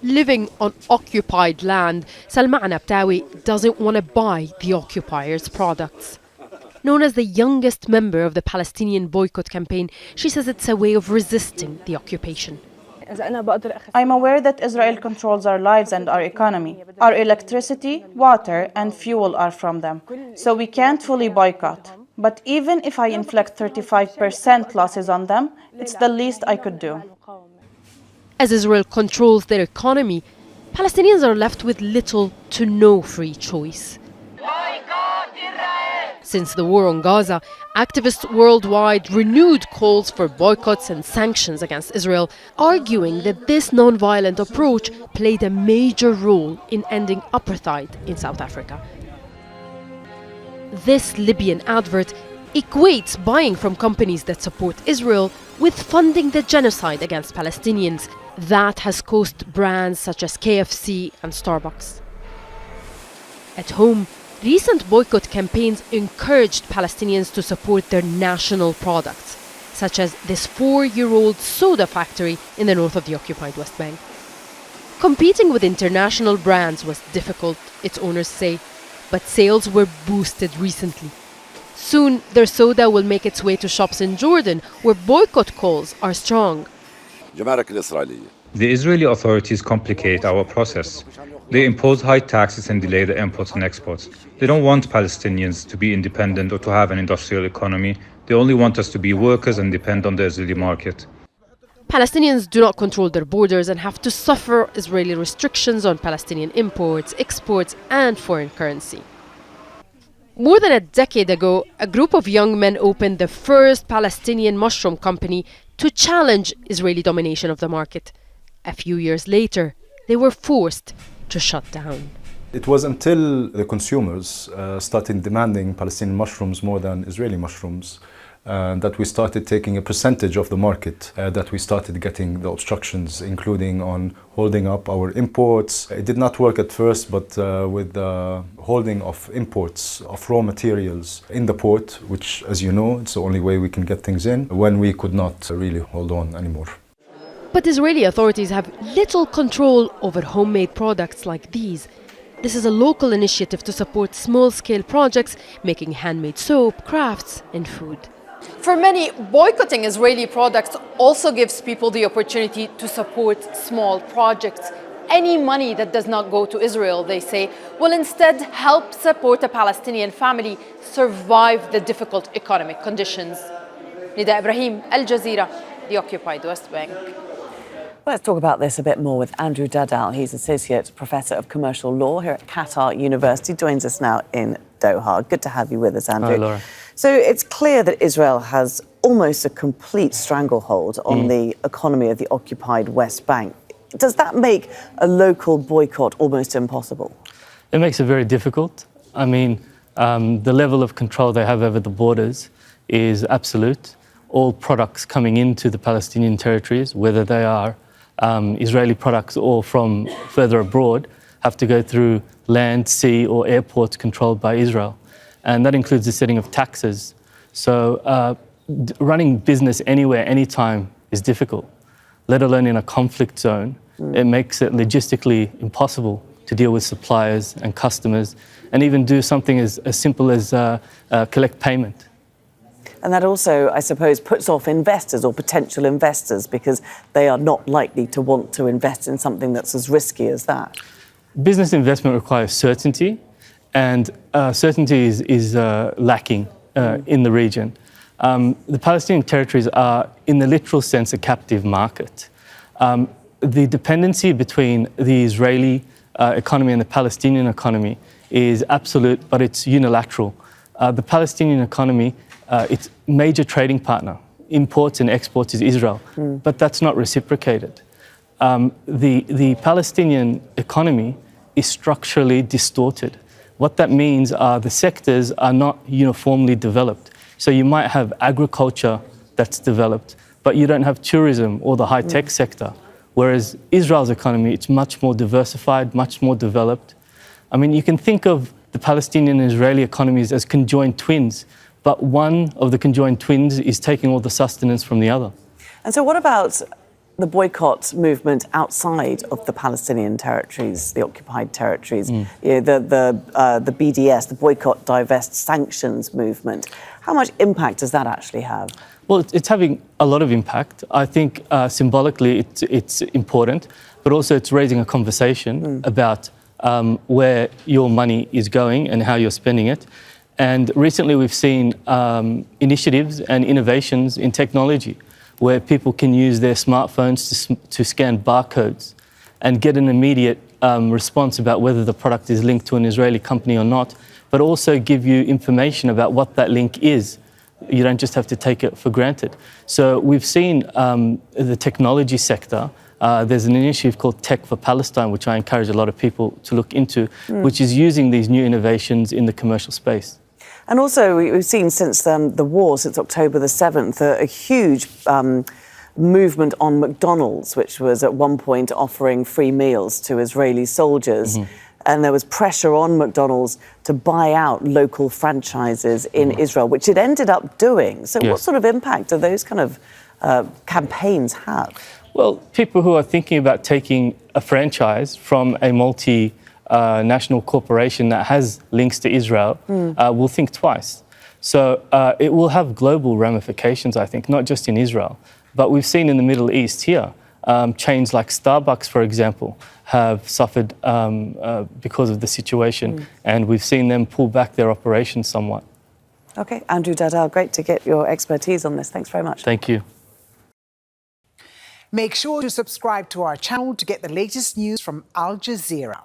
living on occupied land, Salma Anabtawi doesn't want to buy the occupiers' products. Known as the youngest member of the Palestinian boycott campaign, she says it's a way of resisting the occupation. I'm aware that Israel controls our lives and our economy. Our electricity, water, and fuel are from them. So we can't fully boycott. But even if I inflict 35% losses on them, it's the least I could do. As Israel controls their economy, Palestinians are left with little to no free choice. Since the war on Gaza, activists worldwide renewed calls for boycotts and sanctions against Israel, arguing that this non-violent approach played a major role in ending apartheid in South Africa. This Libyan advert equates buying from companies that support Israel with funding the genocide against Palestinians. That has cost brands such as KFC and Starbucks. At home, recent boycott campaigns encouraged Palestinians to support their national products, such as this 4-year-old soda factory in the north of the occupied West Bank. Competing with international brands was difficult, its owners say, but sales were boosted recently. Soon, their soda will make its way to shops in Jordan, where boycott calls are strong. The Israeli authorities complicate our process. They impose high taxes and delay the imports and exports. They don't want Palestinians to be independent or to have an industrial economy. They only want us to be workers and depend on the Israeli market. Palestinians do not control their borders and have to suffer Israeli restrictions on Palestinian imports, exports, and foreign currency. More than a decade ago, a group of young men opened the first Palestinian mushroom company to challenge Israeli domination of the market. A few years later, they were forced to shut down. It was until the consumers started demanding Palestinian mushrooms more than Israeli mushrooms that we started taking a percentage of the market, that we started getting the obstructions, including on holding up our imports. It did not work at first, but with the holding of imports of raw materials in the port, which, as you know, it's the only way we can get things in, when we could not really hold on anymore. But Israeli authorities have little control over homemade products like these. This is a local initiative to support small-scale projects making handmade soap, crafts, and food. For many, boycotting Israeli products also gives people the opportunity to support small projects. Any money that does not go to Israel, they say, will instead help support a Palestinian family survive the difficult economic conditions. Nida, Ibrahim, Al Jazeera, the occupied West Bank. Let's talk about this a bit more with Andrew Dadal. He's Associate Professor of Commercial Law here at Qatar University. Joins us now in Doha. Good to have you with us, Andrew. Hi, Laura. So it's clear that Israel has almost a complete stranglehold on the economy of the occupied West Bank. Does that make a local boycott almost impossible? It makes it very difficult. I mean, the level of control they have over the borders is absolute. All products coming into the Palestinian territories, whether they are Israeli products or from further abroad, have to go through land, sea or airports controlled by Israel. And that includes the setting of taxes. So running business anywhere, anytime is difficult, let alone in a conflict zone. It makes it logistically impossible to deal with suppliers and customers and even do something as simple as collect payment. And that also, I suppose, puts off investors or potential investors because they are not likely to want to invest in something that's as risky as that. Business investment requires certainty, and certainty is lacking in the region. The Palestinian territories are, in the literal sense, a captive market. The dependency between the Israeli economy and the Palestinian economy is absolute, but it's unilateral. The Palestinian economy, its major trading partner, imports and exports, is Israel, but that's not reciprocated. The Palestinian economy is structurally distorted. What that means are the sectors are not uniformly developed. So you might have agriculture that's developed, but you don't have tourism or the high-tech sector. Whereas Israel's economy, it's much more diversified, much more developed. I mean, you can think of the Palestinian and Israeli economies as conjoined twins, but one of the conjoined twins is taking all the sustenance from the other. And so what about the boycott movement outside of the Palestinian territories, the occupied territories, you know, the BDS, the Boycott, Divest, Sanctions movement. How much impact does that actually have? Well, it's having a lot of impact. I think symbolically it's important, but also it's raising a conversation about where your money is going and how you're spending it. And recently we've seen initiatives and innovations in technology where people can use their smartphones to scan barcodes and get an immediate response about whether the product is linked to an Israeli company or not, but also give you information about what that link is. You don't just have to take it for granted. So we've seen the technology sector. There's an initiative called Tech for Palestine, which I encourage a lot of people to look into, which is using these new innovations in the commercial space. And also, we've seen since the war, since October the 7th, a huge movement on McDonald's, which was at one point offering free meals to Israeli soldiers. And there was pressure on McDonald's to buy out local franchises in Israel, which it ended up doing. So what sort of impact do those kind of campaigns have? Well, people who are thinking about taking a franchise from a multi-national corporation that has links to Israel will think twice. So it will have global ramifications, I think, not just in Israel. But we've seen in the Middle East here, chains like Starbucks, for example, have suffered because of the situation, and we've seen them pull back their operations somewhat. OK, Andrew Dadal, great to get your expertise on this. Thanks very much. Thank you. Make sure to subscribe to our channel to get the latest news from Al Jazeera.